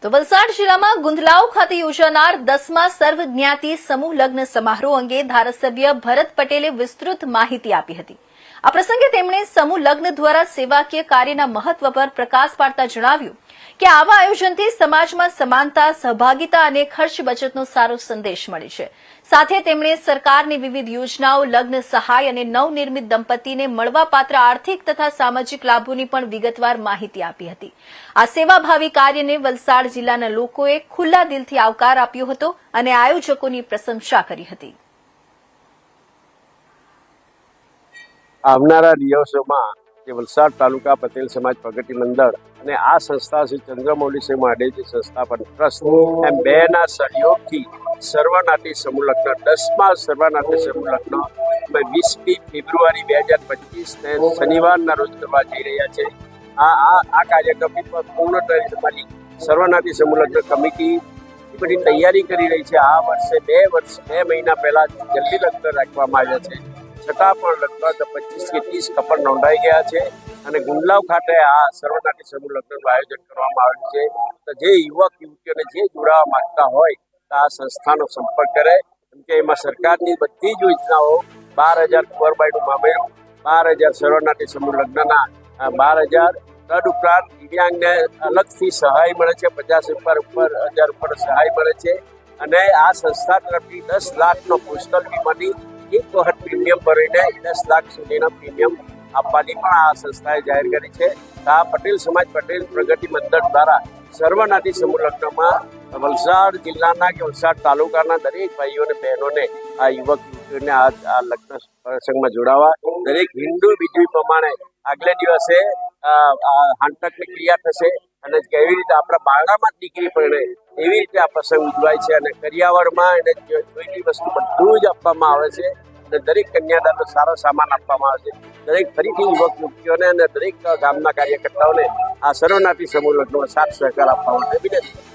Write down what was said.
તો વલસાડ જિલ્લામાં ગુંદલાવ ખાતે યોજાનાર 10મા સર્વજ્ઞાતિ સમૂહ લગ્ન સમારોહ અંગે ધારાસભ્ય ભરત પટેલે વિસ્તૃત માહિતી આપી હતી। આ પ્રસંગે તેમણે સમૂહ લગ્ન દ્વારા સેવાકીય કાર્યના મહત્વ પર પ્રકાશ પાડતા જણાવ્યું કે આવા આયોજનથી સમાજમાં સમાનતા, સહભાગિતા અને ખર્ચ બચતનો સારો સંદેશ મળે છે। સાથે તેમણે સરકારની વિવિધ યોજનાઓ, લગ્ન સહાય અને નવનિર્મિત દંપતીને મળવાપાત્ર આર્થિક તથા સામાજિક લાભોની પણ વિગતવાર માહિતી આપી હતી। આ સેવાભાવી કાર્યને વલસાડ જિલ્લાના લોકોએ ખુલ્લા દિલથી આવકાર આપ્યો હતો અને આયોજકોની પ્રશંસા કરી હતી। આવનારા દિવસોમાં જે વલસાડ તાલુકા પટેલ સમાજ પ્રગતિ મંડળ અને આ સંસ્થા શ્રી ચંદ્રમૌલી સિંહ મહાદેવજી સંસ્થાપન ટ્રસ્ટ એમ બેના સહયોગથી સર્વનાટી સમૂહ લગ્ન 10મા સર્વનાટી સમૂહ લગ્ન 20મી ફેબ્રુઆરી 2025 શનિવારના રોજ કરવા જઈ રહ્યા છે। આ કાર્યક્રમની પૂર્ણ તૈયારી સર્વનાટી સમૂહ લગ્ન કમિટી બધી તૈયારી કરી રહી છે। આ વર્ષે 2 મહિના પહેલા જલ્દી લગ્ન રાખવામાં આવ્યા છે, છતાં પણ લગભગ 25 કે 30 કપલ નોંધાઈ ગયા છે અને ગુંદલાવ ખાતે આ સર્વનાટી સમૂહ લગ્નનું આયોજન કરવામાં આવ્યું છે। તો જે યુવક યુવતીઓને જે જોડાવા માંગતા હોય તો આ સંસ્થાનો સંપર્ક કરે, કેમ કે એમાં સરકારની બધી જ યોજનાઓ 12,000 કુંવરબાઈનું મામેરું, 12,000 સર્વનાટી સમૂહ લગ્નના 12,000 તદુપરાંત દિવ્યાંગને અલગથી સહાય મળે છે, 50,000 ઉપર સહાય મળે છે અને આ સંસ્થા તરફથી 10 લાખનો પોસ્ટલ વીમાની એક વખત પ્રીમિયમ ભરીને 10 લાખ સુધીના પ્રીમિયમ આપવાની પણ આ સંસ્થાએ જાહેર કરી છે। આ પટેલ સમાજ પટેલ પ્રગતિ મંડળ દ્વારા સર્વનાટી સમૂહ લગ્નમાં વલસાડ જિલ્લાના કે વલસાડ તાલુકાના દરેક ભાઈઓ અને બહેનોને આ યુવક યુવતીઓને આ લગ્ન પ્રસંગમાં જોડાવા, દરેક હિન્દુ વિધિ પ્રમાણે આગલે દિવસે હાંટકની ક્રિયા થશે અને કેવી રીતે આપણા બાળામાં દીકરી પરણે એવી રીતે આ પ્રસંગ ઉજવાય છે અને કરિયાવરમાં એને જોઈતી વસ્તુ બધું જ આપવામાં આવે છે અને દરેક કન્યાદાનનો સારો સામાન આપવામાં આવે છે। દરેક ફરીથી યુવક યુવતીઓને અને દરેક ગામના કાર્યકર્તાઓને આ સર્વનાટી સમૂહ લગ્નમાં સાથ સહકાર આપવા માટે વિનંતી।